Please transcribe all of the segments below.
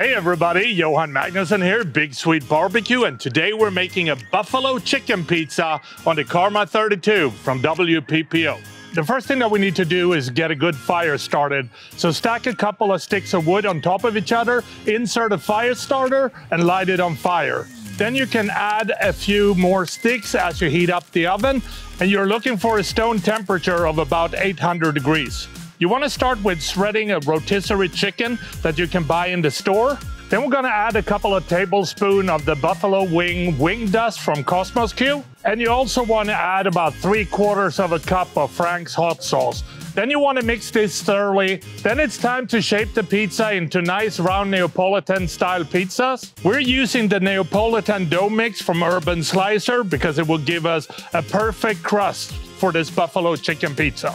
Hey everybody, Johan Magnusson here, Big Swede Barbecue, and today we're making a buffalo chicken pizza on the Karma 32 from WPPO. The first thing that we need to do is get a good fire started. So stack a couple of sticks of wood on top of each other, insert a fire starter, and light it on fire. Then you can add a few more sticks as you heat up the oven, and you're looking for a stone temperature of about 800 degrees. You want to start with shredding a rotisserie chicken that you can buy in the store. Then we're going to add a couple of tablespoons of the buffalo wing dust from Cosmos Q. And you also want to add about 3/4 of a cup of Frank's hot sauce. Then you want to mix this thoroughly. Then it's time to shape the pizza into nice round Neapolitan style pizzas. We're using the Neapolitan dough mix from Urban Slicer because it will give us a perfect crust for this buffalo chicken pizza.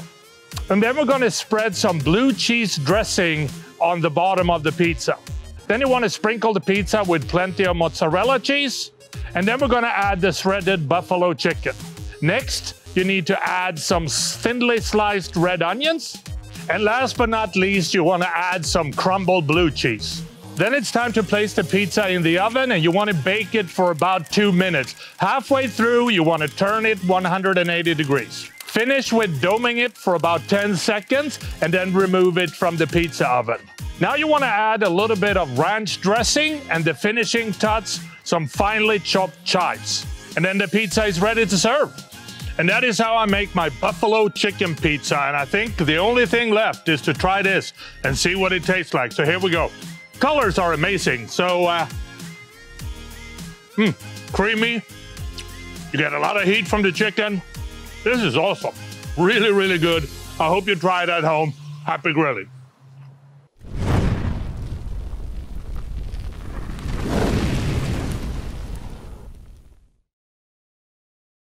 And then we're going to spread some blue cheese dressing on the bottom of the pizza. Then you want to sprinkle the pizza with plenty of mozzarella cheese. And then we're going to add the shredded buffalo chicken. Next, you need to add some thinly sliced red onions. And last but not least, you want to add some crumbled blue cheese. Then it's time to place the pizza in the oven, and you want to bake it for about 2 minutes. Halfway through, you want to turn it 180 degrees. Finish with doming it for about 10 seconds and then remove it from the pizza oven. Now you want to add a little bit of ranch dressing and the finishing touch, some finely chopped chives. And then the pizza is ready to serve. And that is how I make my buffalo chicken pizza. And I think the only thing left is to try this and see what it tastes like. So here we go. Colors are amazing. So, creamy. You get a lot of heat from the chicken. This is awesome. Really, really good. I hope you try it at home. Happy grilling.